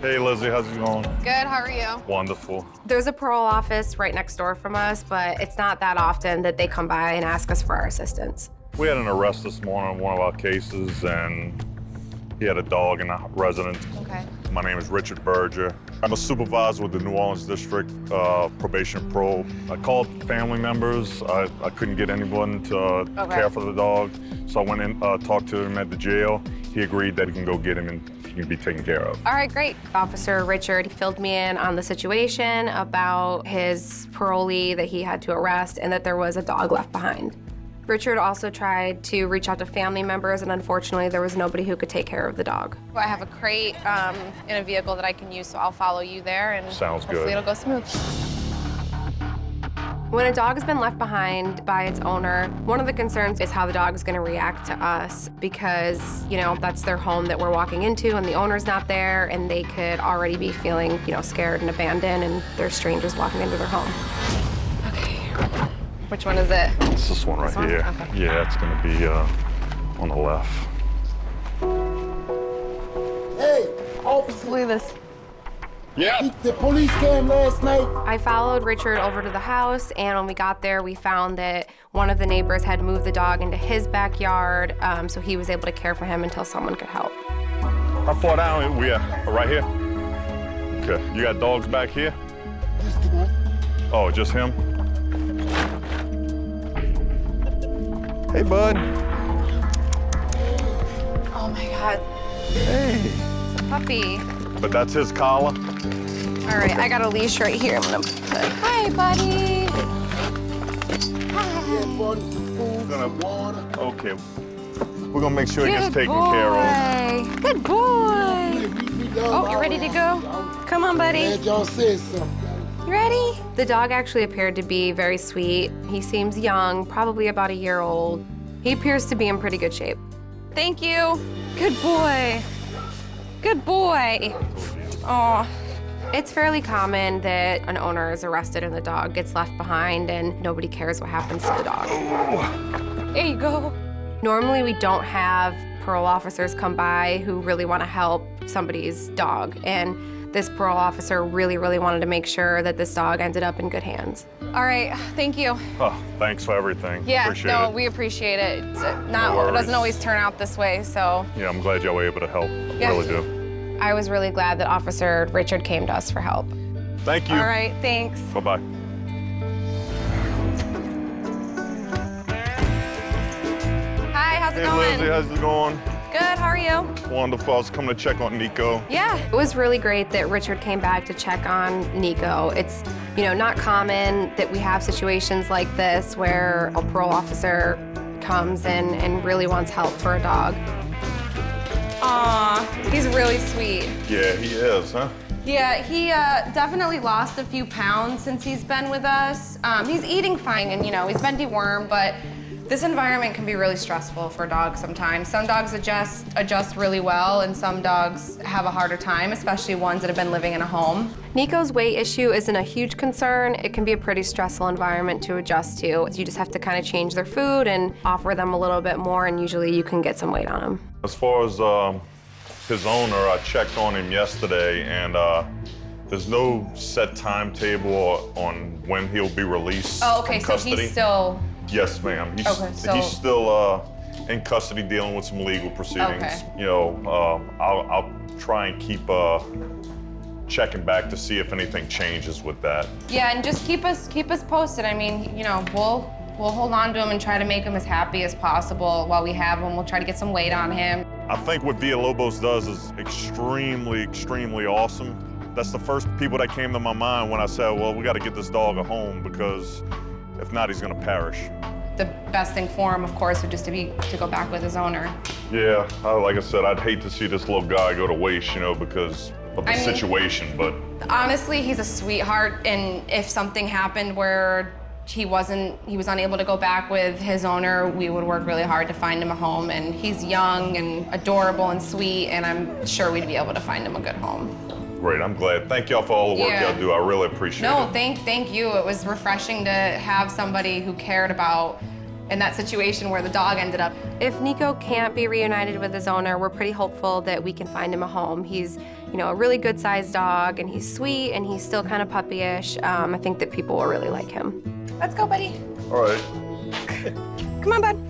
Hey, Lizzie, how's it going? Good, how are you? Wonderful. There's a parole office right next door from us, but it's not that often that they come by and ask us for our assistance. We had an arrest this morning in one of our cases, and he had a dog in a residence. Okay. My name is Richard Berger. I'm a supervisor with the New Orleans District Probation Pro. I called family members. I couldn't get anyone to care for the dog, so I went in, talked to him at the jail. He agreed that he can go get him and he can be taken care of. All right, great. Officer Richard, he filled me in on the situation about his parolee that he had to arrest and that there was a dog left behind. Richard also tried to reach out to family members, and unfortunately, there was nobody who could take care of the dog. I have a crate in a vehicle that I can use, so I'll follow you there, and Sounds good. hopefully it'll go smooth. When a dog has been left behind by its owner, one of the concerns is how the dog is going to react to us because, you know, that's their home that we're walking into and the owner's not there, and they could already be feeling, you know, scared and abandoned, and they're strangers walking into their home. Which one is it? It's this one right here. Okay. Yeah, it's gonna be on the left. Hey, officer. Look at this. Yeah. The police came last night. I followed Richard over to the house, and when we got there, we found that one of the neighbors had moved the dog into his backyard, so he was able to care for him until someone could help. How far down we at? Right here? Okay. You got dogs back here? Just the one. Oh, just him? Hey, bud. Oh my God, Hey. it's a puppy. But that's his collar? All right, I got a leash right here. I'm gonna put, hi, buddy. Yeah, brought him some food, some water. Okay. We're gonna make sure he gets taken care of. Good boy. Oh, you ready to go? Come on, buddy. Glad y'all said something. You ready? The dog actually appeared to be very sweet. He seems young, probably about a year old. He appears to be in pretty good shape. Thank you. Good boy. Good boy. Oh. It's fairly common that an owner is arrested and the dog gets left behind and nobody cares what happens to the dog. There you go. Normally we don't have parole officers come by who really want to help somebody's dog, and this parole officer really wanted to make sure that this dog ended up in good hands. All right, thank you. Oh, thanks for everything. Yeah, Appreciate no, it. we appreciate it. It's No not, it worries. doesn't always turn out this way, so. Yeah, I'm glad y'all were able to help. Yeah. I really do. I was really glad that Officer Richard came to us for help. Thank you. All right, thanks. Bye-bye. Hi, how's it Hey, going? Lizzie, how's it going? Good, how are you? Wonderful. I was coming to check on Nico. Yeah. It was really great that Richard came back to check on Nico. It's, you know, not common that we have situations like this where a parole officer comes in and really wants help for a dog. Aw, he's really sweet. Yeah, he is, huh? Yeah, he definitely lost a few pounds since he's been with us. He's eating fine and, you know, he's been dewormed, but this environment can be really stressful for dogs sometimes. Some dogs adjust really well, and some dogs have a harder time, especially ones that have been living in a home. Nico's weight issue isn't a huge concern. It can be a pretty stressful environment to adjust to. You just have to kind of change their food and offer them a little bit more, and usually you can get some weight on them. As far as his owner, I checked on him yesterday, and there's no set timetable on when he'll be released Oh, okay, from so custody. he's still, Yes, ma'am. He's, Okay, so- he's still in custody dealing with some legal proceedings. Okay. You know, I'll try and keep checking back to see if anything changes with that. yeah, and just keep us posted. I mean, you know, we'll hold on to him and try to make him as happy as possible while we have him. We'll try to get some weight on him. I think what Villalobos does is extremely awesome. That's the first people that came to my mind when I said, well, we got to get this dog a home, because if not, he's gonna perish. The best thing for him, of course, would just to go back with his owner. Yeah, like I said, I'd hate to see this little guy go to waste, you know, because of the I mean- situation, but Honestly, he's a sweetheart, and if something happened where he was unable to go back with his owner, we would work really hard to find him a home. And he's young and adorable and sweet, and I'm sure we'd be able to find him a good home. great, I'm glad. Thank y'all for all the work Yeah. y'all do. I really appreciate No, it. thank you. It was refreshing to have somebody who cared about in that situation where the dog ended up. If Nico can't be reunited with his owner, we're pretty hopeful that we can find him a home. He's, a really good-sized dog, and he's sweet, and he's still kind of puppyish. I think that people will really like him. Let's go, buddy. All right. Come on, bud.